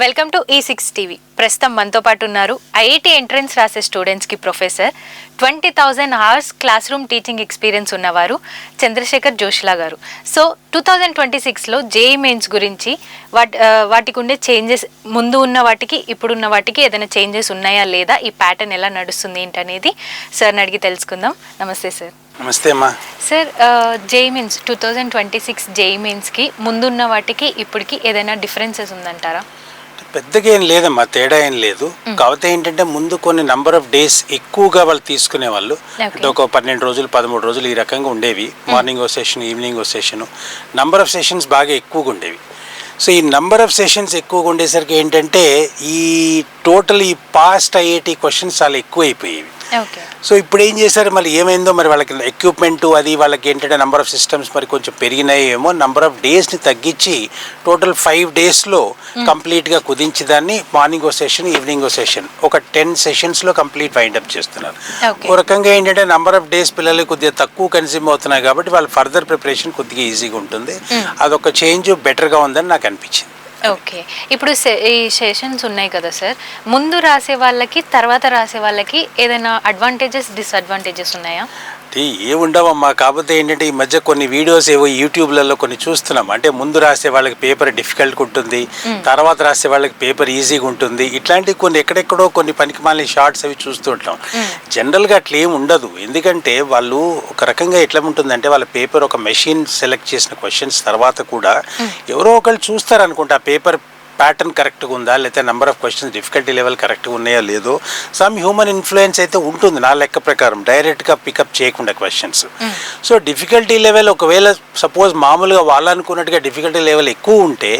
Welcome to E6 TV. ప్రస్తుతం మనతో పాటు ఉన్నారు ఐఐటి ఎంట్రన్స్ రాసే స్టూడెంట్స్కి professor, 20,000 hours class room teaching experience ఉన్నవారు చంద్రశేఖర్ జోష్లా గారు. సో 2026లో జేఈ మెయిన్స్ గురించి వాటికి ఉండే చేంజెస్, ముందు ఉన్న వాటికి ఇప్పుడున్న వాటికి ఏదైనా చేంజెస్ ఉన్నాయా లేదా, ఈ ప్యాటర్న్ ఎలా నడుస్తుంది ఏంటనేది సార్ని అడిగి తెలుసుకుందాం. నమస్తే సార్. నమస్తే అమ్మా. సార్, జేఈ మెయిన్స్ 2026 జేఈ మెయిన్స్కి ముందున్న వాటికి ఇప్పటికి ఏదైనా డిఫరెన్సెస్ ఉందంటారా? పెద్దగా ఏం లేదమ్మా, తేడా ఏం లేదు. కాకపోతే ఏంటంటే ముందు కొన్ని నంబర్ ఆఫ్ డేస్ ఎక్కువగా వాళ్ళు తీసుకునే వాళ్ళు, అంటే ఒక 12 రోజులు 13 రోజులు ఈ రకంగా ఉండేవి. మార్నింగ్ ఓ సెషన్, ఈవినింగ్ ఓ సెషన్, నంబర్ ఆఫ్ సెషన్స్ బాగా ఎక్కువగా ఉండేవి. సో ఈ నంబర్ ఆఫ్ సెషన్స్ ఎక్కువగా ఉండేసరికి ఏంటంటే ఈ టోటల్ ఈ పాస్ట్ ఐఐటి క్వశ్చన్స్ చాలా ఎక్కువ అయిపోయేవి. సో ఇప్పుడు ఏం చేశారు, మళ్ళీ ఏమైందో మరి వాళ్ళకి ఎక్విప్మెంట్ అది వాళ్ళకి ఏంటంటే నెంబర్ ఆఫ్ సిస్టమ్స్ మరి కొంచెం పెరిగినాయేమో, నెంబర్ ఆఫ్ డేస్ని తగ్గించి టోటల్ 5 డేస్లో కంప్లీట్గా కుదించి దాన్ని మార్నింగ్ ఓ సెషన్, ఈవినింగ్ ఓ సెషన్, ఒక 10 సెషన్స్లో కంప్లీట్ వైండప్ చేస్తున్నారు. ఓ రకంగా ఏంటంటే నెంబర్ ఆఫ్ డేస్ పిల్లలు కొద్దిగా తక్కువ కన్స్యూమ్ అవుతున్నాయి కాబట్టి వాళ్ళ ఫర్దర్ ప్రిపరేషన్ కొద్దిగా ఈజీగా ఉంటుంది. అదొక చేంజ్ బెటర్గా ఉందని నాకు అనిపించింది. ఓకే, ఇప్పుడు ఈ సెషన్స్ ఉన్నాయి కదా సార్, ముందు రాసే వాళ్ళకి తర్వాత రాసే వాళ్ళకి ఏదైనా అడ్వాంటేజెస్, డిసడ్వాంటేజెస్ ఉన్నాయా? ఏముండవమ్మా. కాకపోతే ఏంటంటే ఈ మధ్య కొన్ని వీడియోస్ ఏవో యూట్యూబ్లలో కొన్ని చూస్తున్నాం. అంటే ముందు రాసే వాళ్ళకి పేపర్ డిఫికల్ట్గా ఉంటుంది, తర్వాత రాసే వాళ్ళకి పేపర్ ఈజీగా ఉంటుంది. ఇట్లాంటివి కొన్ని ఎక్కడెక్కడో కొన్ని పనికిమాలిన షార్ట్స్ అవి చూస్తూ ఉంటాం. జనరల్గా అట్లా ఏమి ఉండదు. ఎందుకంటే వాళ్ళు ఒక రకంగా ఎట్లా ఉంటుందంటే వాళ్ళ పేపర్ ఒక మెషిన్ సెలెక్ట్ చేసిన క్వశ్చన్స్ తర్వాత కూడా ఎవరో ఒకళ్ళు చూస్తారు అనుకుంటా ఆ పేపర్ ప్యాటర్న్ కరెక్ట్గా ఉందా, లేకపోతే number of questions difficulty level కరెక్ట్గా ఉన్నాయో లేదో, సమ్ హ్యూమన్ ఇన్ఫ్లుయెన్స్ అయితే ఉంటుంది నా లెక్క ప్రకారం, డైరెక్ట్గా పికప్ చేయకుండా క్వశ్చన్స్. సో డిఫికల్టీ లెవెల్ ఒకవేళ సపోజ్ మామూలుగా వాళ్ళు అనుకున్నట్టుగా డిఫికల్టీ లెవెల్ ఎక్కువ ఉంటే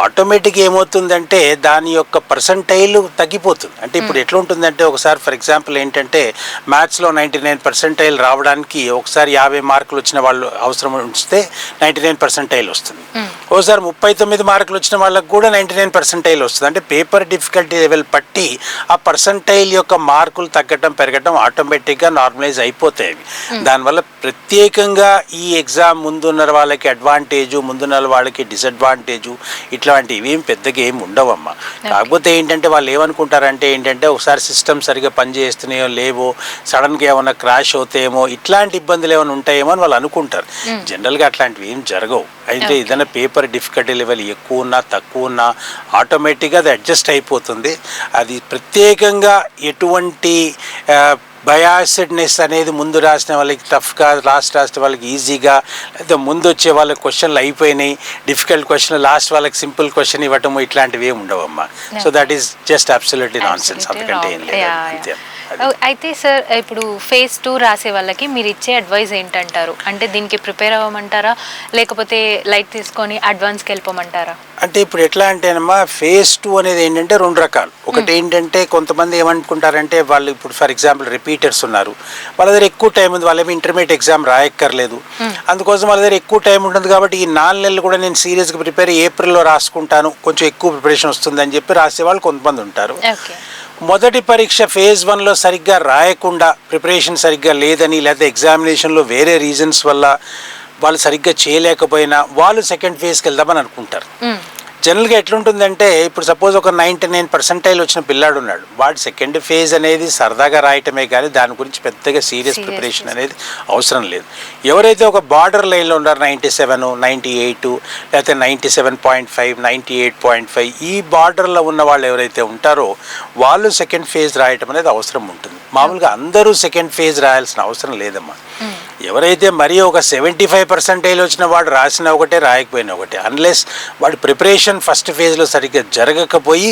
ఆటోమేటిక్గా ఏమవుతుందంటే దాని యొక్క పర్సంటైల్ తగ్గిపోతుంది. అంటే ఇప్పుడు ఎట్లా ఉంటుందంటే ఒకసారి ఫర్ ఎగ్జాంపుల్ ఏంటంటే మ్యాథ్స్లో 99 పర్సెంటైల్ రావడానికి ఒకసారి 50 మార్కులు వచ్చిన వాళ్ళు అవసరం ఉంచితే 99 పర్సెంటైల్ వస్తుంది. ఒకసారి 39 మార్కులు వచ్చిన వాళ్ళకి కూడా 99 పర్సెంటైల్ వస్తుంది. అంటే పేపర్ డిఫికల్టీ లెవెల్ పట్టి ఆ పర్సెంటైల్ యొక్క మార్కులు తగ్గటం పెరగటం ఆటోమేటిక్గా నార్మలైజ్ అయిపోతాయి. దానివల్ల ప్రత్యేకంగా ఈ ఎగ్జామ్ ముందున్న వాళ్ళకి అడ్వాంటేజు, ముందున్న వాళ్ళకి డిసడ్వాంటేజు ఇట్లాంటివి ఏం పెద్దగా ఏమి ఉండవమ్మా. కాకపోతే ఏంటంటే వాళ్ళు ఏమనుకుంటారంటే ఏంటంటే ఒకసారి సిస్టమ్ సరిగా పనిచేస్తున్నాయో లేవో, సడన్గా ఏమైనా క్రాష్ అవుతాయేమో, ఇట్లాంటి ఇబ్బందులు ఏమైనా ఉంటాయేమో అని వాళ్ళు అనుకుంటారు. జనరల్గా అట్లాంటివి ఏం జరగవు. అయితే ఏదైనా పేపర్ డిఫికల్టీ లెవెల్ ఎక్కువ ఉన్నా తక్కువ ఉన్నా ఆటోమేటిక్గా అది అడ్జస్ట్ అయిపోతుంది. అది ప్రత్యేకంగా ఎటువంటి బయాస్డ్నెస్ అనేది ముందు రాసిన వాళ్ళకి టఫ్గా, లాస్ట్ రాసిన వాళ్ళకి ఈజీగా, లేదా ముందు వచ్చే వాళ్ళకి క్వశ్చన్లు అయిపోయినాయి, డిఫికల్ట్ క్వశ్చన్ లాస్ట్ వాళ్ళకి సింపుల్ క్వశ్చన్ ఇవ్వటము ఇట్లాంటివి ఏమి ఉండవమ్మా. So that is just absolutely nonsense, అంతకంటే ఏం లేదు. అంతే. అయితే సార్, ఇప్పుడు phase 2 రాసే వాళ్ళకి మీరు ఇచ్చే అడ్వైజ్ ఏంటంటారు? అంటే దీనికి ప్రిపేర్ అవ్వమంటారా, లేకపోతే లైట్ తీసుకొని అడ్వాన్స్కి వెళ్ళిపోమంటారా? అంటే ఇప్పుడు ఎట్లా అంటేనమ్మా, phase 2 అనేది ఏంటంటే 2 రకాలు. ఒకటి ఏంటంటే కొంతమంది ఏమనుకుంటారంటే వాళ్ళు ఇప్పుడు ఫర్ ఎగ్జాంపుల్ రిపీటర్స్ ఉన్నారు, వాళ్ళ దగ్గర ఎక్కువ టైం ఉంది, వాళ్ళేమో ఇంటర్మీడియట్ ఎగ్జామ్ రాయక్కర్లేదు, అందుకోసం వాళ్ళ దగ్గర ఎక్కువ టైం ఉంటుంది కాబట్టి ఈ 4 నెలలు కూడా నేను సీరియస్గా ప్రిపేర్ ఏప్రిల్లో రాసుకుంటాను, కొంచెం ఎక్కువ ప్రిపరేషన్ వస్తుందని చెప్పి రాసేవాళ్ళు కొంతమంది ఉంటారు. మొదటి పరీక్ష phase 1లో సరిగ్గా రాయకుండా, ప్రిపరేషన్ సరిగ్గా లేదని, లేదా ఎగ్జామినేషన్లో వేరే రీజన్స్ వల్ల వాళ్ళు సరిగ్గా చేయలేకపోయినా వాళ్ళు సెకండ్ ఫేజ్కి వెళ్దామని అనుకుంటారు. జనరల్గా ఎట్లుంటుందంటే ఇప్పుడు సపోజ్ ఒక 99 పర్సెంటైల్ వచ్చిన పిల్లాడు ఉన్నాడు, వాడు సెకండ్ ఫేజ్ అనేది సరదాగా రాయటమే కానీ దాని గురించి పెద్దగా సీరియస్ ప్రిపరేషన్ అనేది అవసరం లేదు. ఎవరైతే ఒక బార్డర్ లైన్లో ఉన్నారో 97, 98 లేకపోతే 97.5, 98.5 ఈ బార్డర్లో ఉన్న వాళ్ళు ఎవరైతే ఉంటారో వాళ్ళు సెకండ్ ఫేజ్ రాయటం అనేది అవసరం ఉంటుంది. మామూలుగా అందరూ సెకండ్ ఫేజ్ రాయాల్సిన అవసరం లేదమ్మా. ఎవరైతే మరీ ఒక 75 పర్సెంటైల్ వచ్చిన వాడు రాసిన ఒకటే, రాయకపోయినా ఒకటే, అన్లెస్ వాడు ప్రిపరేషన్ ఫస్ట్ ఫేజ్లో సరిగ్గా జరగకపోయి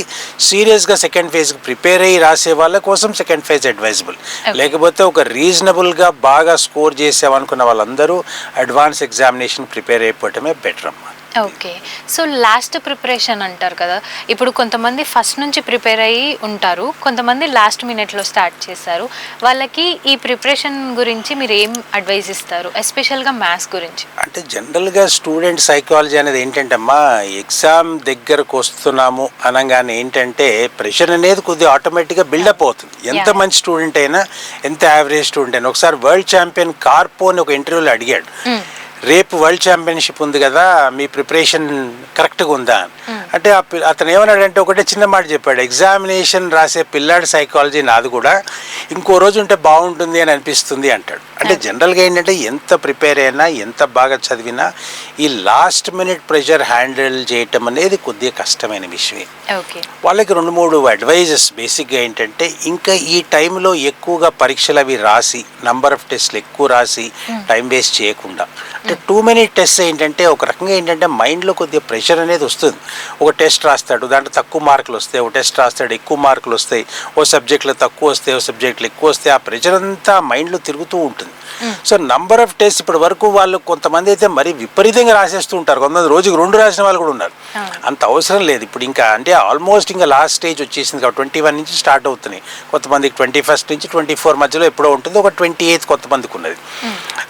సీరియస్గా సెకండ్ ఫేజ్కి ప్రిపేర్ అయ్యి రాసే వాళ్ళ కోసం సెకండ్ ఫేజ్ అడ్వైజబుల్. లేకపోతే ఒక రీజనబుల్గా బాగా స్కోర్ చేసామనుకున్న వాళ్ళందరూ అడ్వాన్స్ ఎగ్జామినేషన్ ప్రిపేర్ అయిపోవటమే బెటర్ అమ్మా. ఓకే, సో లాస్ట్ ప్రిపరేషన్ అంటారు కదా, ఇప్పుడు కొంతమంది ఫస్ట్ నుంచి ప్రిపేర్ అయ్యి ఉంటారు, కొంతమంది లాస్ట్ మినిట్లో స్టార్ట్ చేస్తారు. వాళ్ళకి ఈ ప్రిపరేషన్ గురించి మీరు ఏం అడ్వైజ్ ఇస్తారు, ఎస్పెషల్గా మ్యాథ్స్ గురించి? అంటే జనరల్గా స్టూడెంట్ సైకాలజీ అనేది ఏంటంటే అమ్మా, ఎగ్జామ్ దగ్గరకు వస్తున్నాము అనగానే ఏంటంటే ప్రెషర్ అనేది కొద్దిగా ఆటోమేటిక్గా బిల్డప్ అవుతుంది. ఎంత మంచి స్టూడెంట్ అయినా, ఎంత యావరేజ్ స్టూడెంట్ అయినా. ఒకసారి వరల్డ్ ఛాంపియన్ కార్పో అని ఒక ఇంటర్వ్యూలో అడిగాడు, రేపు వరల్డ్ ఛాంపియన్షిప్ ఉంది కదా, మీ ప్రిపరేషన్ కరెక్ట్గా ఉందా అంటే అతను ఏమన్నాడంటే ఒకటే చిన్న మాట చెప్పాడు, ఎగ్జామినేషన్ రాసే పిల్లాడి సైకాలజీ నాది కూడా ఇంకో రోజు ఉంటే బాగుంటుంది అని అనిపిస్తుంది అంటాడు. అంటే జనరల్గా ఏంటంటే ఎంత ప్రిపేర్ అయినా ఎంత బాగా చదివినా ఈ లాస్ట్ మినిట్ ప్రెషర్ హ్యాండిల్ చేయటం అనేది కొద్దిగా కష్టమైన విషయమే. వాళ్ళకి 2-3 అడ్వైజెస్ బేసిక్గా ఏంటంటే, ఇంకా ఈ టైంలో ఎక్కువగా పరీక్షలు అవి రాసి నంబర్ ఆఫ్ టెస్ట్లు ఎక్కువ రాసి టైం వేస్ట్ చేయకుండా, అంటే టూ మెనీ టెస్ట్ ఏంటంటే ఒక రకంగా ఏంటంటే మైండ్లో కొద్దిగా ప్రెషర్ అనేది వస్తుంది. ఒక టెస్ట్ రాస్తాడు, దాంట్లో తక్కువ మార్కులు వస్తాయి, ఒక టెస్ట్ రాస్తాడు ఎక్కువ మార్కులు వస్తాయి, ఓ సబ్జెక్టులో తక్కువ వస్తాయి, ఓ సబ్జెక్టులు ఎక్కువ వస్తాయి, ఆ ప్రెషర్ అంతా మైండ్లో తిరుగుతూ ఉంటుంది. సో నంబర్ ఆఫ్ టెస్ట్ ఇప్పటి వరకు వాళ్ళు కొంతమంది అయితే మరీ విపరీతంగా రాసేస్తూ ఉంటారు, కొంతమంది రోజుకి 2 రాసిన వాళ్ళు కూడా ఉన్నారు. అంత అవసరం లేదు ఇప్పుడు, ఇంకా అంటే ఆల్మోస్ట్ ఇంకా లాస్ట్ స్టేజ్ వచ్చేసింది కాబట్టి 21 నుంచి స్టార్ట్ అవుతున్నాయి, కొంతమందికి 21 నుంచి 24 మధ్యలో ఎప్పుడో ఉంటుంది, ఒక 28 కొంతమందికి ఉన్నది.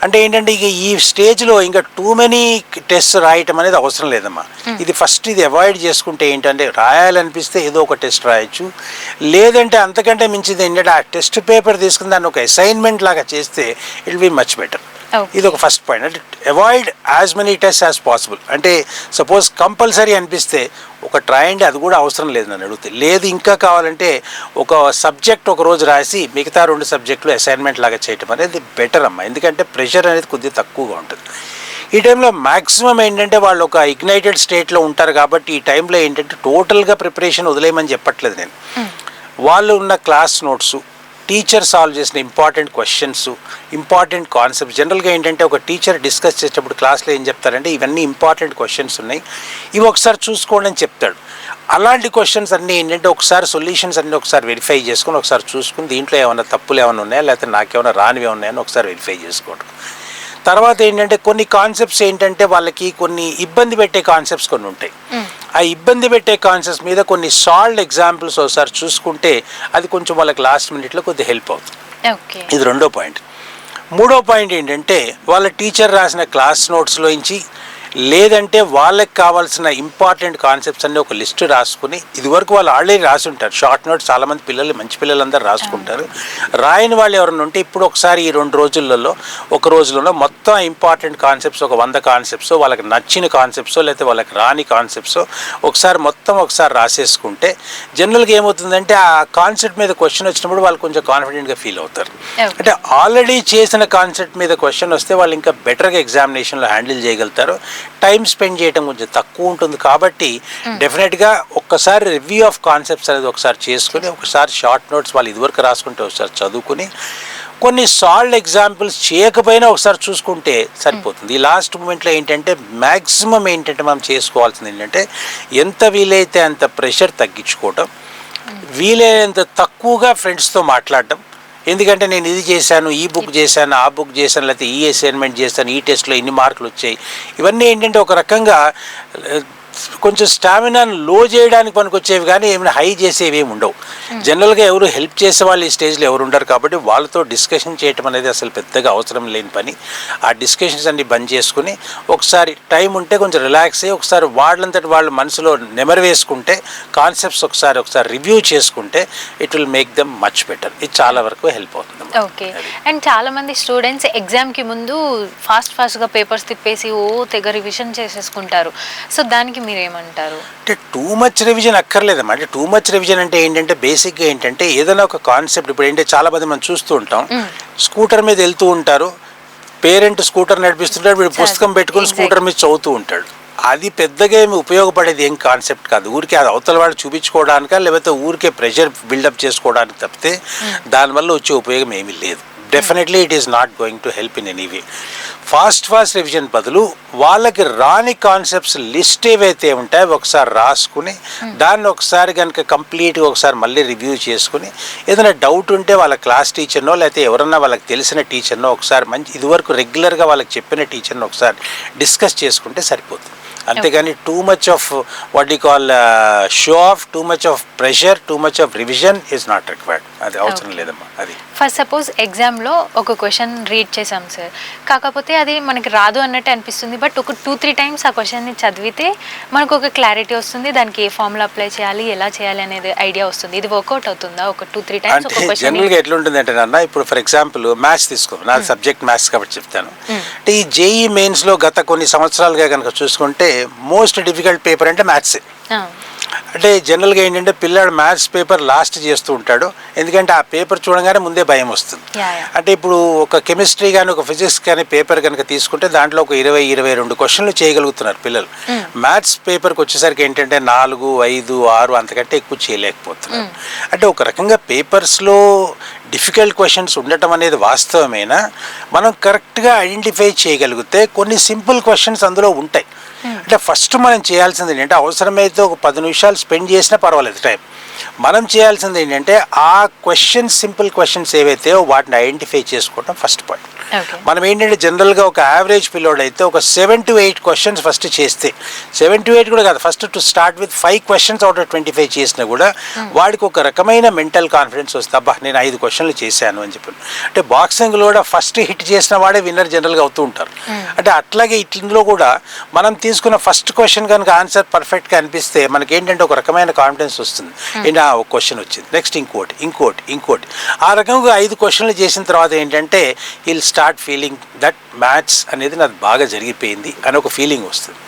అంటే ఏంటంటే ఇక ఈ స్టేజ్లో ఇంకా టూ మెనీ టెస్ట్ రాయటం అనేది అవసరం లేదమ్మా. ఇది ఫస్ట్ ఇది అవాయిడ్ చేసుకుంటే ఏంటంటే, రాయాలనిపిస్తే ఏదో ఒక టెస్ట్ రాయొచ్చు, లేదంటే అంతకంటే మించింది ఏంటంటే ఆ టెస్ట్ పేపర్ తీసుకుని దాన్ని ఒక అసైన్మెంట్ లాగా చేస్తే it will be much better. ఇది ఒక ఫస్ట్ పాయింట్. అంటే avoid as many test as possible. అంటే సపోజ్ కంపల్సరీ అనిపిస్తే ఒకటి రాయండి, అది కూడా అవసరం లేదు నన్ను అడిగితే. లేదు ఇంకా కావాలంటే ఒక సబ్జెక్ట్ ఒక రోజు రాసి మిగతా 2 సబ్జెక్టులు అసైన్మెంట్ లాగా చేయటం అనేది బెటర్ అమ్మా, ఎందుకంటే ప్రెషర్ అనేది కొద్దిగా తక్కువగా ఉంటుంది. ఈ టైంలో మ్యాక్సిమం ఏంటంటే వాళ్ళు ఒక ఇగ్నైటెడ్ స్టేట్లో ఉంటారు కాబట్టి ఈ టైంలో ఏంటంటే టోటల్గా ప్రిపరేషన్ వదిలేయమని చెప్పట్లేదు నేను. వాళ్ళు ఉన్న క్లాస్ నోట్సు, టీచర్ సాల్వ్ చేసిన ఇంపార్టెంట్ క్వశ్చన్స్, ఇంపార్టెంట్ కాన్సెప్ట్స్. జనరల్గా ఏంటంటే ఒక టీచర్ డిస్కస్ చేసేటప్పుడు క్లాస్లో ఏం చెప్తారంటే, ఇవన్నీ ఇంపార్టెంట్ క్వశ్చన్స్ ఉన్నాయి, ఇవి ఒకసారి చూసుకోండి అని చెప్తాడు. అలాంటి క్వశ్చన్స్ అన్నీ ఏంటంటే ఒకసారి సొల్యూషన్స్ అన్నీ ఒకసారి వెరిఫై చేసుకొని ఒకసారి చూసుకుని దీంట్లో ఏమైనా తప్పులు ఏమైనా ఉన్నాయా లేకపోతే నాకేమైనా రానివి ఉన్నాయని ఒకసారి వెరిఫై చేసుకోవడం. తర్వాత ఏంటంటే కొన్ని కాన్సెప్ట్స్ ఏంటంటే వాళ్ళకి కొన్ని ఇబ్బంది పెట్టే కాన్సెప్ట్స్ కొన్ని ఉంటాయి. ఆ ఇబ్బంది పెట్టే కాన్సెప్ట్స్ మీద కొన్ని సాల్వ్డ్ ఎగ్జాంపుల్స్ ఒకసారి చూసుకుంటే అది కొంచెం వాళ్ళకి లాస్ట్ మినిట్లో కొద్దిగా హెల్ప్ అవుతుంది. ఇది 2వ పాయింట్. 3వ పాయింట్ ఏంటంటే వాళ్ళ టీచర్ రాసిన క్లాస్ నోట్స్లోంచి లేదంటే వాళ్ళకి కావాల్సిన ఇంపార్టెంట్ కాన్సెప్ట్స్ అన్నీ ఒక లిస్టు రాసుకుని, ఇదివరకు వాళ్ళు ఆల్రెడీ రాసి ఉంటారు షార్ట్ నోట్స్, చాలామంది పిల్లలు మంచి పిల్లలందరూ రాసుకుంటారు. రాయని వాళ్ళు ఎవరైనా ఉంటే ఇప్పుడు ఒకసారి ఈ 2 రోజులలో ఒక రోజులలో మొత్తం ఇంపార్టెంట్ కాన్సెప్ట్స్ ఒక 100 కాన్సెప్ట్స్, వాళ్ళకి నచ్చిన కాన్సెప్ట్స్ లేకపోతే వాళ్ళకి రాని కాన్సెప్ట్స్ ఒకసారి రాసేసుకుంటే జనరల్గా ఏమవుతుందంటే ఆ కాన్సెప్ట్ మీద క్వశ్చన్ వచ్చినప్పుడు వాళ్ళు కొంచెం కాన్ఫిడెంట్గా ఫీల్ అవుతారు. అంటే ఆల్రెడీ చేసిన కాన్సెప్ట్ మీద క్వశ్చన్ వస్తే వాళ్ళు ఇంకా బెటర్గా ఎగ్జామినేషన్లో హ్యాండిల్ చేయగలుగుతారు, టైం స్పెండ్ చేయడం కొంచెం తక్కువ ఉంటుంది. కాబట్టి డెఫినెట్గా ఒక్కసారి రివ్యూ ఆఫ్ కాన్సెప్ట్స్ అనేది ఒకసారి చేసుకుని ఒకసారి షార్ట్ నోట్స్ వాళ్ళు ఇదివరకు రాసుకుంటే ఒకసారి చదువుకుని కొన్ని సాల్వ్డ్ ఎగ్జాంపుల్స్ చేయకపోయినా ఒకసారి చూసుకుంటే సరిపోతుంది. ఈ లాస్ట్ మూమెంట్లో ఏంటంటే మ్యాక్సిమం ఏంటంటే మనం చేసుకోవాల్సింది ఏంటంటే ఎంత వీలైతే అంత ప్రెషర్ తగ్గించుకోవటం, వీలైనంత తక్కువగా ఫ్రెండ్స్తో మాట్లాడటం. ఎందుకంటే నేను ఇది చేశాను, ఈ బుక్ చేశాను, ఆ బుక్ చేశాను, లేకపోతే ఈ అసైన్మెంట్ చేశాను, ఈ టెస్ట్లో ఇన్ని మార్కులు వచ్చాయి, ఇవన్నీ ఏంటంటే ఒక రకంగా కొంచెం స్టామినాను లో చేయడానికి పనికొచ్చేవి కానీ ఏమైనా హై చేసేవి ఏమి ఉండవు. జనరల్గా ఎవరు హెల్ప్ చేసే వాళ్ళు ఈ స్టేజ్లో ఎవరు ఉండరు కాబట్టి వాళ్ళతో డిస్కషన్ చేయటం అనేది అసలు పెద్దగా అవసరం లేని పని. ఆ డిస్కషన్స్ అన్ని బంద్ చేసుకుని ఒకసారి టైం ఉంటే కొంచెం రిలాక్స్ అయ్యి ఒకసారి వాళ్ళంతటి వాళ్ళు మనసులో నెమరు వేసుకుంటే కాన్సెప్ట్స్ ఒకసారి రివ్యూ చేసుకుంటే it will make them much better. ఇది చాలా వరకు హెల్ప్ అవుతుంది. ఓకే. అండ్ చాలామంది స్టూడెంట్స్ ఎగ్జామ్కి ముందు ఫాస్ట్గా పేపర్స్ తిప్పేసి తెగ రివిజన్ చేసేసుకుంటారు. సో దానికి మీరేమంటారు? అంటే టూ మచ్ రివిజన్ అక్కర్లేదమ్మా. అంటే టూ మచ్ రివిజన్ అంటే ఏంటంటే బేసిక్గా ఏంటంటే ఏదైనా ఒక కాన్సెప్ట్, ఇప్పుడు ఏంటంటే చాలా మంది మనం చూస్తూ ఉంటాం, స్కూటర్ మీద వెళ్తూ ఉంటారు, పేరెంట్ స్కూటర్ నడిపిస్తుంటాడు, వీడు పుస్తకం పెట్టుకుని స్కూటర్ మీద చదువుతూ ఉంటాడు. అది పెద్దగా ఏమి ఉపయోగపడేది ఏం కాన్సెప్ట్ కాదు. ఊరికే అది అవతల వాళ్ళు చూపించుకోవడానిక లేకపోతే ఊరికే ప్రెషర్ బిల్డప్ చేసుకోవడానికి తప్పితే దానివల్ల వచ్చే ఉపయోగం ఏమీ లేదు. Definitely it is not going to help in any way. Fast revision బదులు వాళ్ళకి రాని కాన్సెప్ట్స్ లిస్ట్ ఏవైతే ఉంటాయో ఒకసారి రాసుకుని దాన్ని ఒకసారి కనుక కంప్లీట్గా ఒకసారి మళ్ళీ రివ్యూ చేసుకుని ఏదైనా డౌట్ ఉంటే వాళ్ళ క్లాస్ టీచర్నో లేకపోతే ఎవరన్నా వాళ్ళకి తెలిసిన టీచర్నో ఒకసారి మంచి ఇదివరకు రెగ్యులర్గా వాళ్ళకి చెప్పిన టీచర్ని ఒకసారి డిస్కస్ చేసుకుంటే సరిపోతుంది. అంతేగాని too much of what you call show off, too much of pressure, too much of revision is not required. అది అవసరం లేదమ్మా. అది ఫస్ట్ సపోజ్ ఎగ్జామ్లో ఒక క్వశ్చన్ రీడ్ చేసాం సార్, కాకపోతే అది మనకి రాదు అన్నట్టు అనిపిస్తుంది, బట్ ఒక 2-3 టైమ్స్ ఆ క్వశ్చన్ని చదివితే మనకు ఒక క్లారిటీ వస్తుంది, దానికి ఏ ఫార్ములా అప్లై చేయాలి, ఎలా చేయాలి అనేది ఐడియా వస్తుంది. ఇది వర్కౌట్ అవుతుందా ఒక 2-3 టైమ్స్? అంటే జనరల్గా ఎట్లుంటుంది అంటే నాన్న, ఇప్పుడు ఫర్ ఎగ్జాంపుల్ మ్యాథ్స్ తీసుకో, నా సబ్జెక్ట్ మ్యాథ్స్ కాబట్టి చెప్తాను. అంటే ఈ జేఈ మెయిన్స్లో గత కొన్ని సంవత్సరాలుగా కనుక చూసుకుంటే మోస్ట్ డిఫికల్ట్ పేపర్ అంటే మ్యాథ్సే. అంటే జనరల్గా ఏంటంటే పిల్లాడు మ్యాథ్స్ పేపర్ లాస్ట్ చేస్తూ ఉంటాడు, ఎందుకంటే ఆ పేపర్ చూడగానే ముందే భయం వస్తుంది. అంటే ఇప్పుడు ఒక కెమిస్ట్రీ కానీ ఒక ఫిజిక్స్ కానీ పేపర్ కనుక తీసుకుంటే దాంట్లో ఒక 20-22 క్వశ్చన్లు చేయగలుగుతున్నారు పిల్లలు. మ్యాథ్స్ పేపర్కి వచ్చేసరికి ఏంటంటే 4, 5, 6 అంతకంటే ఎక్కువ చేయలేకపోతున్నారు. అంటే ఒక రకంగా పేపర్స్లో డిఫికల్ట్ క్వశ్చన్స్ ఉండటం అనేది వాస్తవమేనా, మనం కరెక్ట్గా ఐడెంటిఫై చేయగలిగితే కొన్ని సింపుల్ క్వశ్చన్స్ అందులో ఉంటాయి. అంటే ఫస్ట్ మనం చేయాల్సింది ఏంటంటే, అవసరమైతే ఒక 10 నిమిషాలు స్పెండ్ చేసినా పర్వాలేదు టైం. మనం చేయాల్సింది ఏంటంటే ఆ క్వశ్చన్స్, సింపుల్ క్వశ్చన్స్ ఏవైతే వాటిని ఐడెంటిఫై చేసుకోవడం ఫస్ట్ పాయింట్. మనం ఏంటంటే జనరల్గా ఒక యావరేజ్ పిల్లోడ్ అయితే ఒక 7 to 8 క్వశ్చన్స్ ఫస్ట్ చేస్తే, 7 to 8 కూడా కాదు, first to start with 5 questions out of 25 చేసినా కూడా వాడికి ఒక రకమైన మెంటల్ కాన్ఫిడెన్స్ వస్తుంది, అబ్బా నేను 5 క్వశ్చన్లు చేశాను అని చెప్పి. అంటే బాక్సింగ్లో కూడా ఫస్ట్ హిట్ చేసిన వాడే విన్నర్ జనరల్గా అవుతూ ఉంటారు. అంటే అట్లాగే ఇందులో కూడా మనం తీసుకున్న ఫస్ట్ క్వశ్చన్ కనుక ఆన్సర్ పర్ఫెక్ట్గా అనిపిస్తే మనకి ఏంటంటే ఒక రకమైన కాన్ఫిడెన్స్ వస్తుంది. ఒక క్వశ్చన్ వచ్చింది, నెక్స్ట్ ఇంకోటి ఆ రకంగా 5 క్వశ్చన్లు చేసిన తర్వాత ఏంటంటే will start feeling that maths అనేది నాకు బాగా జరిగిపోయింది అని ఒక ఫీలింగ్ వస్తుంది.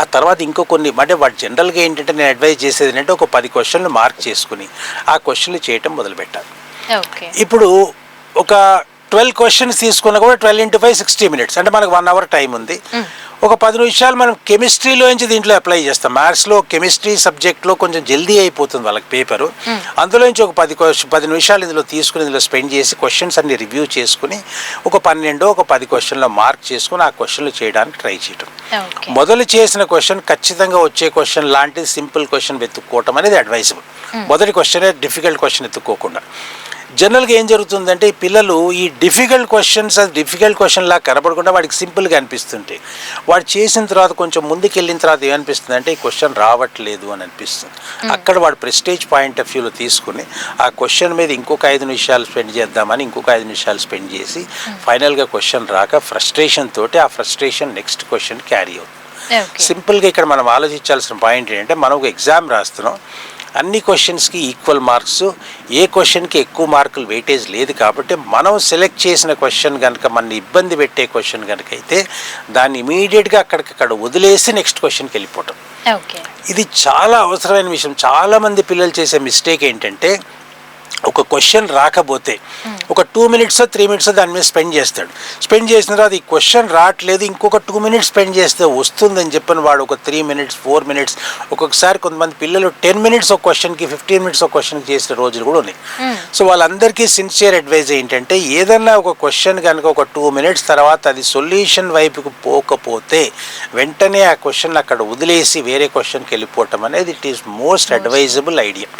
ఆ తర్వాత ఇంకో కొన్ని అంటే వాడు జనరల్గా ఏంటంటే నేను అడ్వైజ్ చేసేది ఏంటంటే ఒక 10 క్వశ్చన్లు మార్క్ చేసుకుని ఆ క్వశ్చన్లు చేయటం మొదలుపెట్టాలి. ఇప్పుడు ఒక 12 క్వశ్చన్స్ తీసుకున్నా కూడా 12 into 5 60 minutes, అంటే మనకు 1 hour టైం ఉంది. ఒక 10 నిమిషాలు మనం కెమిస్ట్రీలోంచి దీంట్లో అప్లై చేస్తాం. మ్యాథ్స్లో కెమిస్ట్రీ సబ్జెక్ట్లో కొంచెం జల్దీ అయిపోతుంది వాళ్ళకి పేపరు. అందులోంచి ఒక 10 నిమిషాలు ఇందులో తీసుకుని ఇందులో స్పెండ్ చేసి క్వశ్చన్స్ అన్ని రివ్యూ చేసుకుని ఒక 10 క్వశ్చన్లో మార్క్ చేసుకుని ఆ క్వశ్చన్లు చేయడానికి ట్రై చేయటం. మొదలు చేసిన క్వశ్చన్ ఖచ్చితంగా వచ్చే క్వశ్చన్ లాంటి సింపుల్ క్వశ్చన్ వెతుక్కోవటం అనేది అడ్వైజబుల్. మొదటి క్వశ్చనే డిఫికల్ట్ క్వశ్చన్ ఎత్తుక్కోకుండా. జనరల్గా ఏం జరుగుతుందంటే ఈ పిల్లలు ఈ డిఫికల్ట్ క్వశ్చన్స్ అది డిఫికల్ట్ క్వశ్చన్ లాగా కనపడకుండా వాడికి సింపుల్గా అనిపిస్తుంటే వాడు చేసిన తర్వాత కొంచెం ముందుకు వెళ్ళిన తర్వాత ఏమనిపిస్తుంది అంటే ఈ క్వశ్చన్ రావట్లేదు అని అనిపిస్తుంది. అక్కడ వాడు ప్రెస్టేజ్ పాయింట్ ఆఫ్ వ్యూలో తీసుకుని ఆ క్వశ్చన్ మీద ఇంకొక 5 నిమిషాలు స్పెండ్ చేద్దామని ఇంకొక 5 నిమిషాలు స్పెండ్ చేసి ఫైనల్గా క్వశ్చన్ రాక ఫ్రస్ట్రేషన్ తోటి ఆ ఫ్రస్ట్రేషన్ నెక్స్ట్ క్వశ్చన్ క్యారీ అవుతుంది. సింపుల్గా ఇక్కడ మనం ఆలోచించాల్సిన పాయింట్ ఏంటంటే మనం ఒక ఎగ్జామ్ రాస్తున్నాం, అన్ని క్వశ్చన్స్కి ఈక్వల్ మార్క్స్, ఏ క్వశ్చన్కి ఎక్కువ మార్కులు వెయిటేజ్ లేదు కాబట్టి మనం సెలెక్ట్ చేసిన క్వశ్చన్ కనుక మన ఇబ్బంది పెట్టే క్వశ్చన్ కనుక అయితే దాన్ని ఇమీడియట్గా అక్కడికక్కడ వదిలేసి నెక్స్ట్ క్వశ్చన్కి వెళ్ళిపోవటం. ఇది చాలా అవసరమైన విషయం. చాలామంది పిల్లలు చేసే మిస్టేక్ ఏంటంటే ఒక క్వశ్చన్ రాకపోతే ఒక 2 minutes 3 minutes దాని మీద స్పెండ్ చేస్తాడు. స్పెండ్ చేసిన తర్వాత ఈ క్వశ్చన్ రావట్లేదు, ఇంకొక 2 minutes స్పెండ్ చేస్తే వస్తుందని చెప్పిన వాడు ఒక 3 minutes 4 minutes, ఒక్కొక్కసారి కొంతమంది పిల్లలు 10 minutes ఒక క్వశ్చన్కి 15 minutes ఒక క్వశ్చన్కి చేసిన రోజులు కూడా ఉన్నాయి. సో వాళ్ళందరికీ సిన్సియర్ అడ్వైజ్ ఏంటంటే ఏదన్నా ఒక క్వశ్చన్ కనుక ఒక 2 minutes తర్వాత అది సొల్యూషన్ వైపుకు పోకపోతే వెంటనే ఆ క్వశ్చన్ అక్కడ వదిలేసి వేరే క్వశ్చన్కి వెళ్ళిపోవటం అనేది it is most advisable idea.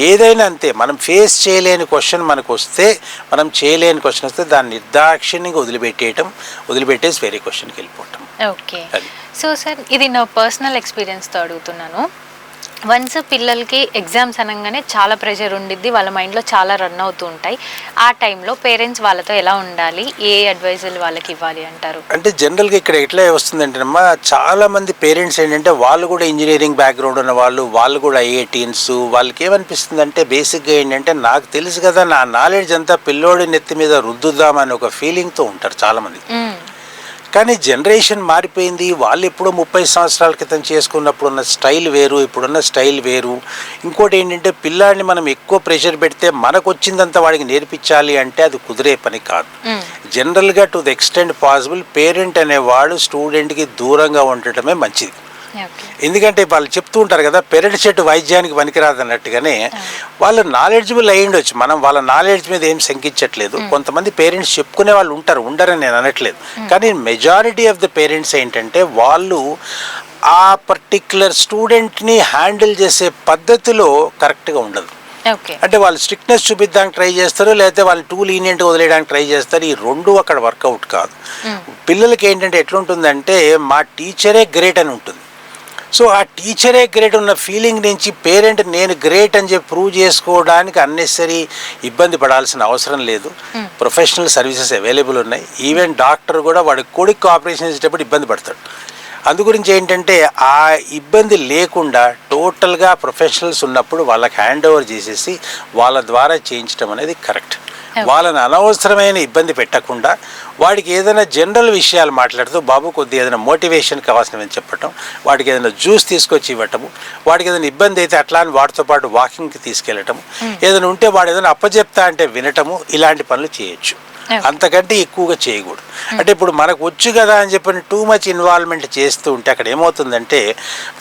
ఏదైనా అంతే, మనం ఫేస్ చేయలేని క్వశ్చన్ మనకు వస్తే, మనం చేయలేని క్వశ్చన్ వస్తే దాన్ని నిర్దాక్షిణ్యంగా వదిలిపెట్టేసి వేరే క్వశ్చన్కి వెళ్ళిపోవటం. ఓకే. సో సార్ ఇది నా పర్సనల్ ఎక్స్పీరియన్స్తో అడుగుతున్నాను. వన్స్ పిల్లలకి ఎగ్జామ్స్ అనగానే చాలా ప్రెషర్ ఉండిద్ది, వాళ్ళ మైండ్లో చాలా రన్ అవుతూ ఉంటాయి. ఆ టైంలో పేరెంట్స్ వాళ్ళతో ఎలా ఉండాలి, ఏ అడ్వైజులు వాళ్ళకి ఇవ్వాలి అంటారు? అంటే జనరల్గా ఇక్కడ ఎట్లా వస్తుందంటేనమ్మా, చాలా మంది పేరెంట్స్ ఏంటంటే వాళ్ళు కూడా ఇంజనీరింగ్ బ్యాక్గ్రౌండ్ ఉన్న వాళ్ళు కూడా ఐఐటీన్స్, వాళ్ళకి ఏమనిపిస్తుంది అంటే బేసిక్గా ఏంటంటే నాకు తెలుసు కదా నా నాలెడ్జ్ అంతా పిల్లోడి నెత్తి మీద రుద్దుదామని ఒక ఫీలింగ్తో ఉంటారు చాలామంది. కానీ జనరేషన్ మారిపోయింది. వాళ్ళు ఎప్పుడో 30 సంవత్సరాల క్రితం చేసుకున్నప్పుడు ఉన్న స్టైల్ వేరు, ఇప్పుడున్న స్టైల్ వేరు. ఇంకోటి ఏంటంటే పిల్లాడిని మనం ఎక్కువ ప్రెషర్ పెడితే మనకు వచ్చిందంతా వాడికి నేర్పించాలి అంటే అది కుదిరే పని కాదు. జనరల్గా to the extent possible parent అనేవాడు స్టూడెంట్కి దూరంగా ఉండటమే మంచిది. ఎందుకంటే వాళ్ళు చెప్తూ ఉంటారు కదా, పెరటి చెట్టు వైద్యానికి పనికిరాదు అన్నట్టుగానే వాళ్ళు నాలెడ్జబుల్ అయ్యి ఉండొచ్చు. మనం వాళ్ళ నాలెడ్జ్ మీద ఏం శంకించట్లేదు. కొంతమంది పేరెంట్స్ చెప్పుకునే వాళ్ళు ఉండరని నేను అనట్లేదు. కానీ మెజారిటీ ఆఫ్ ద పేరెంట్స్ ఏంటంటే వాళ్ళు ఆ పర్టిక్యులర్ స్టూడెంట్ని హ్యాండిల్ చేసే పద్ధతిలో కరెక్ట్గా ఉండదు. అంటే వాళ్ళు స్ట్రిక్ట్నెస్ చూపించడానికి ట్రై చేస్తారు, లేకపోతే వాళ్ళు టూ లీనియంట్గా వదిలేయడానికి ట్రై చేస్తారు. ఈ రెండు అక్కడ వర్కౌట్ కాదు. పిల్లలకి ఏంటంటే ఎట్లుంటుందంటే మా టీచరే గ్రేట్ అని ఉంటుంది. సో ఆ టీచరే గ్రేట్ ఉన్న ఫీలింగ్ నుంచి పేరెంట్ నేను గ్రేట్ అని చెప్పి ప్రూవ్ చేసుకోవడానికి అన్నెసరీ ఇబ్బంది పడాల్సిన అవసరం లేదు. ప్రొఫెషనల్ సర్వీసెస్ అవైలబుల్ ఉన్నాయి. ఈవెన్ డాక్టర్ కూడా వాడి కొడుకు ఆపరేషన్ చేసేటప్పుడు ఇబ్బంది పడతాడు. అందుగురించి ఏంటంటే ఆ ఇబ్బంది లేకుండా టోటల్గా ప్రొఫెషనల్స్ ఉన్నప్పుడు వాళ్ళకి హ్యాండ్ ఓవర్ చేసేసి వాళ్ళ ద్వారా చేయించడం అనేది కరెక్ట్. వాళ్ళని అనవసరమైన ఇబ్బంది పెట్టకుండా వాడికి ఏదైనా జనరల్ విషయాలు మాట్లాడుతూ బాబు కొద్దిగా ఏదైనా మోటివేషన్ కావాల్సినవి చెప్పటం, వాడికి ఏదైనా జ్యూస్ తీసుకొచ్చి ఇవ్వటము, వాడికి ఏదైనా ఇబ్బంది అయితే అట్లా అని వాటితో పాటు వాకింగ్కి తీసుకెళ్ళటము, ఏదైనా ఉంటే వాడు ఏదైనా అప్పచెప్తా అంటే వినటము, ఇలాంటి పనులు చేయొచ్చు. అంతకంటే ఎక్కువగా చేయకూడదు. అంటే ఇప్పుడు మనకు వచ్చు కదా అని చెప్పి టూ మచ్ ఇన్వాల్వ్మెంట్ చేస్తూ ఉంటే అక్కడ ఏమవుతుందంటే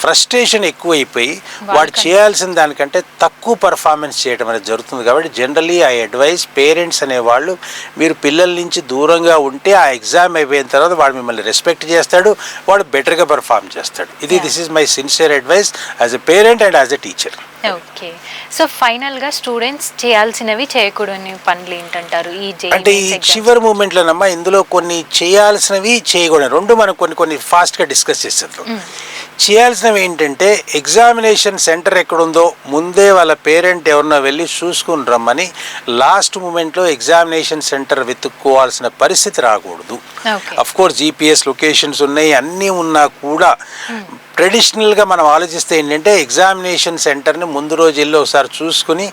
ఫ్రస్ట్రేషన్ ఎక్కువైపోయి వాడు చేయాల్సిన దానికంటే తక్కువ పర్ఫార్మెన్స్ చేయడం అనేది జరుగుతుంది. కాబట్టి జనరలీ ఐ అడ్వైజ్ పేరెంట్స్ అనేవాళ్ళు మీరు పిల్లల నుంచి దూరంగా ఉంటే ఆ ఎగ్జామ్ అయిపోయిన తర్వాత వాడు మిమ్మల్ని రెస్పెక్ట్ చేస్తాడు, వాడు బెటర్గా పర్ఫార్మ్ చేస్తాడు. This is my sincere advice as a parent and as a teacher. Okay, so ఫైనల్గా స్టూడెంట్స్ చేయాల్సినవి చేయకూడని పనులు ఏంటంటారు ఈ అంటే ఈ చివరి మూమెంట్లోనమ్మా ఇందులో కొన్ని చేయాల్సినవి చేయకూడదు రెండు మనం కొన్ని ఫాస్ట్గా డిస్కస్ చేసేద్దాం. చేయాల్సినవి ఏంటంటే ఎగ్జామినేషన్ సెంటర్ ఎక్కడుందో ముందే వాళ్ళ పేరెంట్ ఎవరినో వెళ్ళి చూసుకుని రమ్మని లాస్ట్ మూమెంట్లో ఎగ్జామినేషన్ సెంటర్ వెతుక్కోవాల్సిన పరిస్థితి రాకూడదు. అఫ్ కోర్స్ GPS లొకేషన్స్ ఉన్నాయి, అన్నీ ఉన్నా కూడా ట్రెడిషనల్గా మనం ఆలోచిస్తే ఏంటంటే ఎగ్జామినేషన్ సెంటర్ని ముందు రోజు వెళ్ళి ఒకసారి చూసుకుని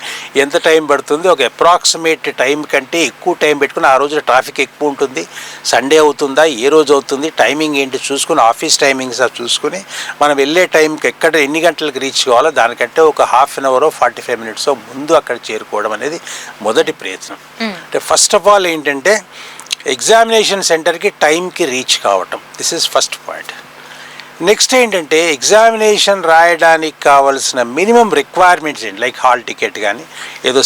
ఎంత టైం పడుతుంది, ఒక అప్రాక్సిమేట్ టైం కంటే ఎక్కువ టైం పెట్టుకుని ఆ రోజు ట్రాఫిక్ ఎక్కువ ఉంటుంది, సండే అవుతుందా, ఏ రోజు అవుతుంది, టైమింగ్ ఏంటి చూసుకుని ఆఫీస్ టైమింగ్స్ చూసుకుని మనం వెళ్ళే టైంకి ఎక్కడ ఎన్ని గంటలకు రీచ్ కావాలో దానికంటే ఒక హాఫ్ అన్ అవర్ 45 minutes ముందు అక్కడ చేరుకోవడం అనేది మొదటి ప్రయత్నం. అంటే ఫస్ట్ ఆఫ్ ఆల్ ఏంటంటే ఎగ్జామినేషన్ సెంటర్కి టైంకి రీచ్ కావటం, this is first point. Next ఏంటంటే ఎగ్జామినేషన్ రాయడానికి కావాల్సిన మినిమం రిక్వైర్మెంట్స్ ఏంటి, లైక్ హాల్ టికెట్ కానీ ఏదో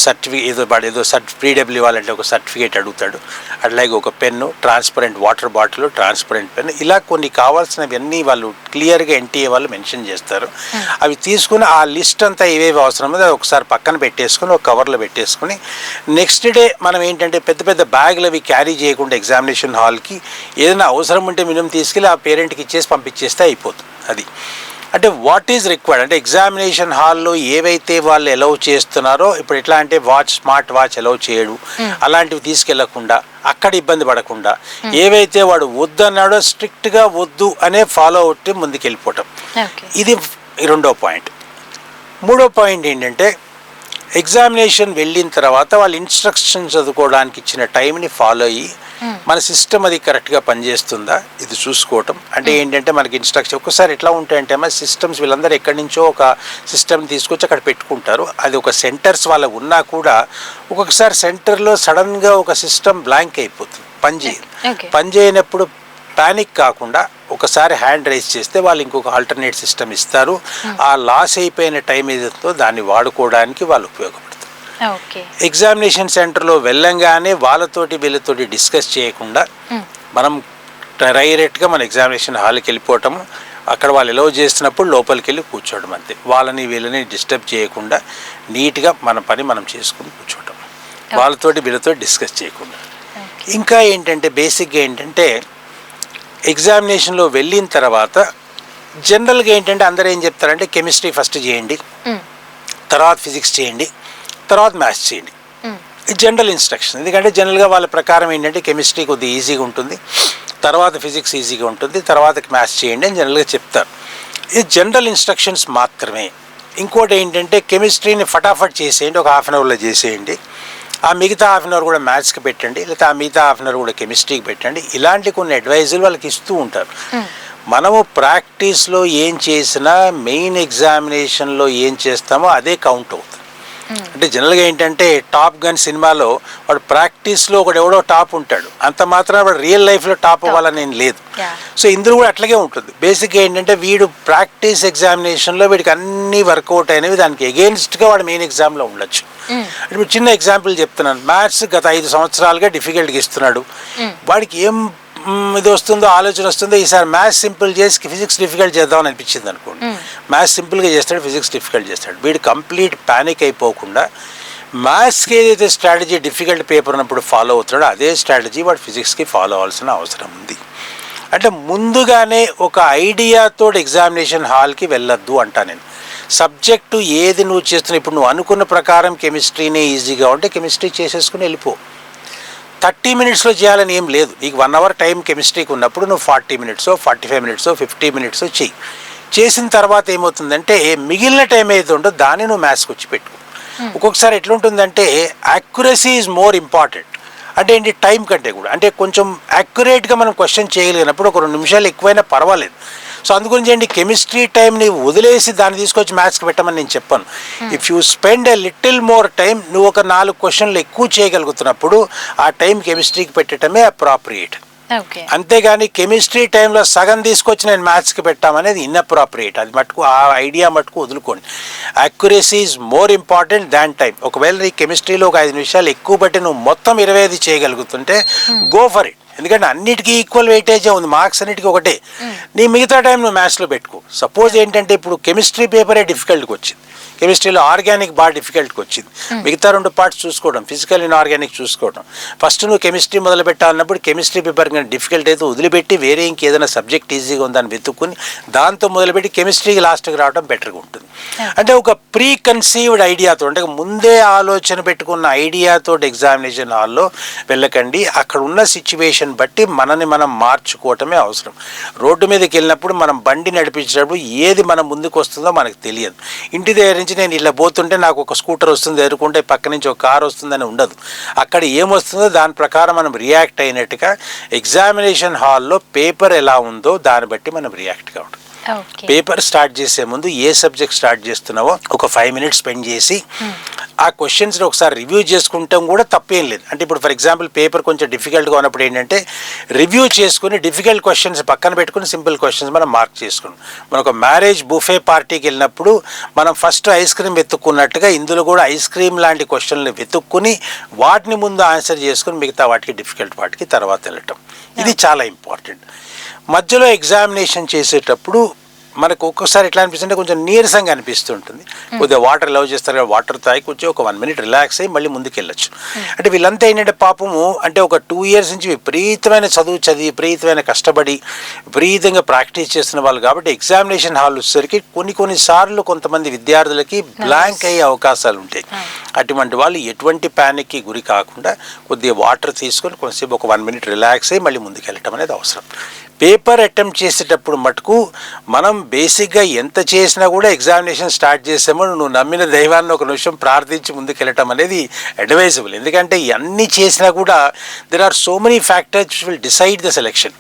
ప్రీడబ్ల్యూ ఇవ్వాలంటే ఒక సర్టిఫికేట్ అడుగుతాడు, అట్లాగే ఒక pen, transparent water bottle, transparent pen, ఇలా కొన్ని కావాల్సినవన్నీ వాళ్ళు క్లియర్గా NTA వాళ్ళు మెన్షన్ చేస్తారు. అవి తీసుకుని ఆ లిస్ట్ అంతా ఏవేవి అవసరమో అది ఒకసారి పక్కన పెట్టేసుకుని ఒక కవర్లో పెట్టేసుకుని నెక్స్ట్ డే మనం ఏంటంటే పెద్ద పెద్ద బ్యాగులు అవి క్యారీ చేయకుండా ఎగ్జామినేషన్ హాల్కి ఏదైనా అవసరం ఉంటే మినిమం తీసుకెళ్ళి ఆ పేరెంట్కి ఇచ్చేసి పంపించేస్తే అయిపోతుంది. అది అంటే వాట్ ఈజ్ రిక్వైర్డ్ అంటే ఎగ్జామినేషన్ హాల్లో ఏవైతే వాళ్ళు అలౌ చేస్తున్నారో, ఇప్పుడు ఎట్లా అంటే స్మార్ట్ వాచ్ అలౌ చేయడు, అలాంటివి తీసుకెళ్లకుండా అక్కడ ఇబ్బంది పడకుండా ఏవైతే వాడు వద్దు అన్నాడో స్ట్రిక్ట్గా వద్దు అనే ఫాలో అవుట్ ముందుకెళ్ళిపోవటం. ఇది రెండో పాయింట్. మూడో పాయింట్ ఏంటంటే ఎగ్జామినేషన్ వెళ్ళిన తర్వాత వాళ్ళు ఇన్స్ట్రక్షన్స్ చదువుకోవడానికి ఇచ్చిన టైంని ఫాలో అయ్యి మన సిస్టమ్ అది కరెక్ట్గా పనిచేస్తుందా ఇది చూసుకోవటం. అంటే ఏంటంటే మనకి ఇన్స్ట్రక్షన్ ఒక్కసారి ఎట్లా ఉంటాయంటే మన సిస్టమ్స్ వీళ్ళందరూ ఎక్కడి నుంచో ఒక సిస్టమ్ తీసుకొచ్చి అక్కడ పెట్టుకుంటారు, అది ఒక సెంటర్స్ వాళ్ళకు ఉన్నా కూడా ఒక్కొక్కసారి సెంటర్లో సడన్గా ఒక సిస్టమ్ బ్లాంక్ అయిపోతుంది, పని చేయనప్పుడు పానిక్ కాకుండా ఒకసారి హ్యాండ్ రైజ్ చేస్తే వాళ్ళు ఇంకొక ఆల్టర్నేట్ సిస్టమ్ ఇస్తారు. ఆ లాస్ అయిపోయిన టైం ఏదైతే దాన్ని వాడుకోవడానికి వాళ్ళు ఉపయోగపడతారు. ఎగ్జామినేషన్ సెంటర్లో వెళ్ళంగానే వీళ్ళతోటి డిస్కస్ చేయకుండా మనం డైరెక్ట్గా మన ఎగ్జామినేషన్ హాల్కి వెళ్ళిపోవటము, అక్కడ వాళ్ళు ఎలవ్ చేస్తున్నప్పుడు లోపలికి వెళ్ళి కూర్చోవడం, అంతే. వీళ్ళని డిస్టర్బ్ చేయకుండా నీట్గా మన పని మనం చేసుకుని కూర్చోవటం, వీళ్ళతో డిస్కస్ చేయకుండా. ఇంకా ఏంటంటే బేసిక్గా ఏంటంటే ఎగ్జామినేషన్లో వెళ్ళిన తర్వాత జనరల్గా ఏంటంటే అందరూ ఏం చెప్తారంటే కెమిస్ట్రీ ఫస్ట్ చేయండి, తర్వాత ఫిజిక్స్ చేయండి, తర్వాత మ్యాథ్స్ చేయండి. ఇది జనరల్ ఇన్స్ట్రక్షన్. ఎందుకంటే జనరల్గా వాళ్ళ ప్రకారం ఏంటంటే కెమిస్ట్రీ కొద్దిగా ఈజీగా ఉంటుంది, తర్వాత ఫిజిక్స్ ఈజీగా ఉంటుంది, తర్వాత మ్యాథ్స్ చేయండి అని జనరల్గా చెప్తారు. ఇది జనరల్ ఇన్స్ట్రక్షన్స్ మాత్రమే. ఇంకోటి ఏంటంటే కెమిస్ట్రీని ఫటాఫట్ చేసేయండి, ఒక హాఫ్ అన్ అవర్లో చేసేయండి, ఆ మిగతా హాఫ్ అన్ అవర్ కూడా మ్యాథ్స్కి పెట్టండి, లేకపోతే ఆ మిగతా హాఫ్ అన్ అవర్ కూడా కెమిస్ట్రీకి పెట్టండి. ఇలాంటి కొన్ని అడ్వైజులు వాళ్ళకి ఇస్తూ ఉంటారు. మనము ప్రాక్టీస్లో ఏం చేసినా మెయిన్ ఎగ్జామినేషన్లో ఏం చేస్తామో అదే కౌంట్ అవుతుంది. అంటే జనరల్గా ఏంటంటే టాప్ గన్ సినిమాలో వాడు ప్రాక్టీస్లో ఎవడో టాప్ ఉంటాడు, అంత మాత్రం వాడు రియల్ లైఫ్లో టాప్ అవ్వాలని ఏం లేదు. సో ఇందులో కూడా అట్లాగే ఉంటుంది. బేసిక్గా ఏంటంటే వీడు ప్రాక్టీస్ ఎగ్జామినేషన్లో వీడికి అన్ని వర్కౌట్ అయినవి దానికి ఎగెయిన్స్ట్గా వాడు మెయిన్ ఎగ్జామ్లో ఉండొచ్చు. ఇప్పుడు చిన్న ఎగ్జాంపుల్ చెప్తున్నాను, మ్యాథ్స్ గత 5 సంవత్సరాలుగా డిఫికల్ట్గా ఇస్తున్నాడు, వాడికి ఏం ఇది వస్తుందో ఆలోచన వస్తుందో ఈసారి మ్యాథ్స్ సింపుల్ చేసి ఫిజిక్స్ డిఫికల్ట్ చేద్దామని అనిపించింది అనుకోండి, మ్యాథ్స్ సింపుల్గా చేస్తాడు, ఫిజిక్స్ డిఫికల్ట్ చేస్తాడు. వీడు కంప్లీట్ ప్యానిక్ అయిపోకుండా మ్యాథ్స్కి ఏదైతే స్ట్రాటజీ డిఫికల్ట్ పేపర్ ఉన్నప్పుడు ఫాలో అవుతాడో అదే స్ట్రాటజీ వాడు ఫిజిక్స్కి ఫాలో అవ్వాల్సిన అవసరం ఉంది. అంటే ముందుగానే ఒక ఐడియాతో ఎగ్జామినేషన్ హాల్కి వెళ్ళొద్దు అంటా నేను. సబ్జెక్టు ఏది నువ్వు చేస్తున్నావు, ఇప్పుడు నువ్వు అనుకున్న ప్రకారం కెమిస్ట్రీనే ఈజీగా ఉంటే కెమిస్ట్రీ చేసేసుకుని వెళ్ళిపో. 30 మినిట్స్లో చేయాలని ఏం లేదు. నీకు 1 అవర్ టైం కెమిస్ట్రీకి ఉన్నప్పుడు నువ్వు 40 మినిట్సో 45 మినిట్సో 50 మినిట్సో చెయ్యి. చేసిన తర్వాత ఏమవుతుందంటే మిగిలిన టైం ఏది ఉందో దాన్ని నువ్వు మ్యాథ్స్కి వచ్చి పెట్టుకో. ఒక్కొక్కసారి ఎట్లుంటుందంటే యాక్యురసీ ఈజ్ మోర్ ఇంపార్టెంట్. అంటే ఏంటి, టైం కంటే కూడా. అంటే కొంచెం యాక్యురేట్గా మనం క్వశ్చన్ చేయగలిగినప్పుడు ఒక 2 నిమిషాలు ఎక్కువైనా పర్వాలేదు. సో అందుగురించి ఏంటి, కెమిస్ట్రీ టైంని వదిలేసి దాన్ని తీసుకొచ్చి మ్యాథ్స్కి పెట్టమని నేను చెప్పాను. If you spend a little more time, నువ్వు ఒక 4 క్వశ్చన్లు ఎక్కువ చేయగలుగుతున్నప్పుడు ఆ టైం కెమిస్ట్రీకి పెట్టడమే అప్రాప్రియేట్. అంతేగాని కెమిస్ట్రీ టైంలో సగం తీసుకొచ్చి నేను మ్యాథ్స్కి పెట్టామనేది ఇన్అప్రాప్రియేట్. అది మటుకు ఆ ఐడియా మటుకు వదులుకోండి. Accuracy is more important than time. ఒకవేళ నీ కెమిస్ట్రీలో ఒక 5 నిమిషాలు ఎక్కువ బట్టి నువ్వు మొత్తం 25 చేయగలుగుతుంటే గో ఫర్ ఇట్. ఎందుకంటే అన్నిటికీ ఈక్వల్ వెయిటేజే ఉంది, మార్క్స్ అన్నిటికీ ఒకటే. నీ మిగతా టైం నువ్వు మ్యాథ్స్లో పెట్టుకో. సపోజ్ ఏంటంటే ఇప్పుడు కెమిస్ట్రీ పేపరే డిఫికల్ట్గా వచ్చింది, కెమిస్ట్రీలో ఆర్గానిక్ బాగా డిఫికల్ట్గా వచ్చింది, మిగతా 2 పార్ట్స్ చూసుకోవడం, ఫిజికల్ అండ్ ఆర్గానిక్ చూసుకోవడం. ఫస్ట్ నువ్వు కెమిస్ట్రీ మొదలు పెట్టాలన్నప్పుడు కెమిస్ట్రీ పేపర్ డిఫికల్ట్ అయితే వదిలిపెట్టి వేరే ఇంకేదైనా సబ్జెక్ట్ ఈజీగా ఉందని వెతుక్కుని దాంతో మొదలుపెట్టి కెమిస్ట్రీకి లాస్ట్కి రావడం బెటర్గా ఉంటుంది. అంటే ఒక ప్రీ కన్సీవ్డ్ ఐడియాతో, అంటే ముందే ఆలోచన పెట్టుకున్న ఐడియాతో ఎగ్జామినేషన్ హాల్లో వెళ్ళకండి. అక్కడ ఉన్న సిచ్యువేషన్ బట్టి మనని మనం మార్చుకోవటమే అవసరం. రోడ్డు మీదకి వెళ్ళినప్పుడు మనం బండి నడిపించేటప్పుడు ఏది మన ముందుకు వస్తుందో మనకు తెలియదు. ఇంటి దగ్గర నుంచి నేను ఇలా పోతుంటే నాకు ఒక స్కూటర్ వస్తుంది, ఎదుర్కొంటే పక్క నుంచి ఒక కారు వస్తుందని ఉండదు. అక్కడ ఏమొస్తుందో దాని ప్రకారం మనం రియాక్ట్ అయినట్టుగా ఎగ్జామినేషన్ హాల్లో పేపర్ ఎలా ఉందో దాన్ని బట్టి మనం రియాక్ట్ కావడం. పేపర్ స్టార్ట్ చేసే ముందు ఏ సబ్జెక్ట్ స్టార్ట్ చేస్తున్నావో ఒక 5 మినిట్స్ స్పెండ్ చేసి ఆ క్వశ్చన్స్ని ఒకసారి రివ్యూ చేసుకుంటాం కూడా తప్పేం లేదు. అంటే ఇప్పుడు ఫర్ ఎగ్జాంపుల్ పేపర్ కొంచెం డిఫికల్ట్గా ఉన్నప్పుడు ఏంటంటే రివ్యూ చేసుకుని డిఫికల్ట్ క్వశ్చన్స్ పక్కన పెట్టుకుని సింపుల్ క్వశ్చన్స్ మనం మార్క్ చేసుకున్నాం. మనం ఒక మ్యారేజ్ బుఫే పార్టీకి వెళ్ళినప్పుడు మనం ఫస్ట్ ఐస్ క్రీమ్ వెతుక్కున్నట్టుగా ఇందులో కూడా ఐస్ క్రీమ్ లాంటి క్వశ్చన్లు వెతుక్కుని వాటిని ముందు ఆన్సర్ చేసుకుని మిగతా వాటికి డిఫికల్ట్ వాటికి తర్వాత వెళ్ళటం. ఇది చాలా ఇంపార్టెంట్. మధ్యలో ఎగ్జామినేషన్ చేసేటప్పుడు మనకు ఒక్కొక్కసారి ఎట్లా అనిపిస్తుంటే కొంచెం నీరసంగా అనిపిస్తుంటుంది. కొద్దిగా వాటర్ లవ్ చేస్తారు కదా, వాటర్ తాగి కొంచెం ఒక 1 మినిట్ రిలాక్స్ అయ్యి మళ్ళీ ముందుకు వెళ్ళొచ్చు. అంటే వీళ్ళంతా ఏంటంటే పాపము అంటే ఒక 2 ఇయర్స్ నుంచి విపరీతమైన చదివి విపరీతమైన కష్టపడి విపరీతంగా ప్రాక్టీస్ చేస్తున్న వాళ్ళు కాబట్టి ఎగ్జామినేషన్ హాల్ వచ్చేసరికి కొన్నిసార్లు కొంతమంది విద్యార్థులకి బ్లాంక్ అయ్యే అవకాశాలు ఉంటాయి. అటువంటి వాళ్ళు ఎటువంటి ప్యానిక్కి గురి కాకుండా కొద్దిగా వాటర్ తీసుకొని కొంతసేపు ఒక 1 మినిట్ రిలాక్స్ అయ్యి మళ్ళీ ముందుకు వెళ్ళటం అనేది అవసరం. పేపర్ అటెంప్ట్ చేసేటప్పుడు మటుకు మనం బేసిక్గా ఎంత చేసినా కూడా ఎగ్జామినేషన్ స్టార్ట్ చేసామో నువ్వు నమ్మిన దైవాన్ని ఒక నిమిషం ప్రార్థించి ముందుకెళ్ళటం అనేది అడ్వైజబుల్. ఎందుకంటే అన్నీ చేసినా కూడా there are so many factors will decide the selection.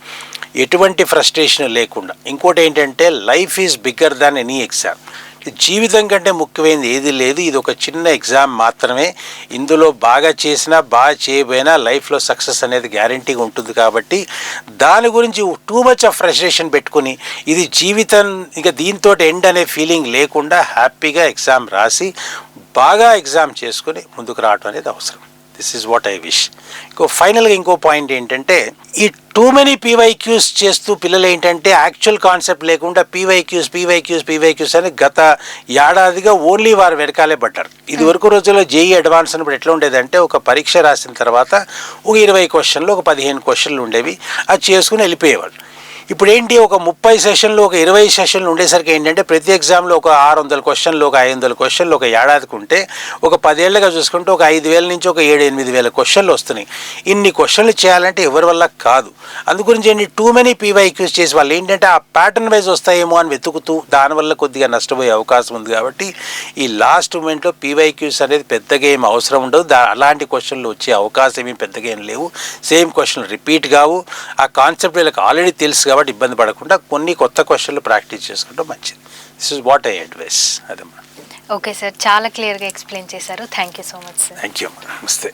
ఎటువంటి ఫ్రస్ట్రేషన్ లేకుండా. ఇంకోటి ఏంటంటే life is bigger than any exam. జీవితం కంటే ముఖ్యమైనది ఏది లేదు. ఇది ఒక చిన్న ఎగ్జామ్ మాత్రమే. ఇందులో బాగా చేసినా బాగా చేయబోయినా లైఫ్లో సక్సెస్ అనేది గ్యారంటీగా ఉంటుంది. కాబట్టి దాని గురించి టూ మచ్ ఆఫ్ ఫ్రస్ట్రేషన్ పెట్టుకుని ఇది జీవితం ఇంకా దీంతో ఎండ్ అనే ఫీలింగ్ లేకుండా హ్యాపీగా ఎగ్జామ్ రాసి బాగా ఎగ్జామ్ చేసుకుని ముందుకు రావడం అనేది అవసరం. This is what I wish. ఫైనల్గా ఇంకో పాయింట్ ఏంటంటే ఈ టూ మెనీ పీవైక్యూస్ చేస్తూ పిల్లలు ఏంటంటే యాక్చువల్ కాన్సెప్ట్ లేకుండా పీవైక్యూస్ అని గత ఏడాదిగా ఓన్లీ వారు వెనకాలే పడ్డారు. ఇది వరకు రోజుల్లో జేఈ అడ్వాన్స్ అన్నప్పుడు ఎట్లా ఉండేదంటే ఒక పరీక్ష రాసిన తర్వాత ఒక 20 క్వశ్చన్లు ఒక 15 క్వశ్చన్లు ఉండేవి, అది చేసుకుని వెళ్ళిపోయేవాళ్ళు. ఇప్పుడు ఏంటి ఒక 30 సెషన్లు ఒక 20 సెషన్లు ఉండేసరికి ఏంటంటే ప్రతి ఎగ్జామ్లో ఒక 600 క్వశ్చన్లు ఒక 500 క్వశ్చన్లు ఒక ఏడాదికి ఉంటే ఒక 10 ఏళ్ళగా చూసుకుంటే ఒక 5,000 నుంచి ఒక 7,000-8,000 క్వశ్చన్లు వస్తున్నాయి. ఇన్ని క్వశ్చన్లు చేయాలంటే ఎవరి వల్ల కాదు. అందుగురించి ఏంటి టూ మెనీ పీవైక్యూస్ చేసి వాళ్ళు ఏంటంటే ఆ ప్యాటర్న్ వైజ్ వస్తాయేమో అని వెతుకుతూ దానివల్ల కొద్దిగా నష్టపోయే అవకాశం ఉంది. కాబట్టి ఈ లాస్ట్ మూమెంట్లో పీవైక్యూస్ అనేది పెద్దగా ఏం అవసరం ఉండదు. అలాంటి క్వశ్చన్లు వచ్చే అవకాశం ఏమి పెద్దగా ఏం లేవు. సేమ్ క్వశ్చన్లు రిపీట్ కావు. ఆ కాన్సెప్ట్ వీళ్ళకి ఆల్రెడీ తెలుసు కాబట్టి ఇబ్బంది పడకుండా కొన్ని కొత్త క్వశ్చన్లు ప్రాక్టీస్ చేసుకుంటే మంచిది. This is what I advise. అదమ్మా. ఓకే సార్, చాలా క్లియర్గా ఎక్స్ప్లెయిన్ చేశారు. Thank you so much sir. Thank you అమ్మా. నమస్తే.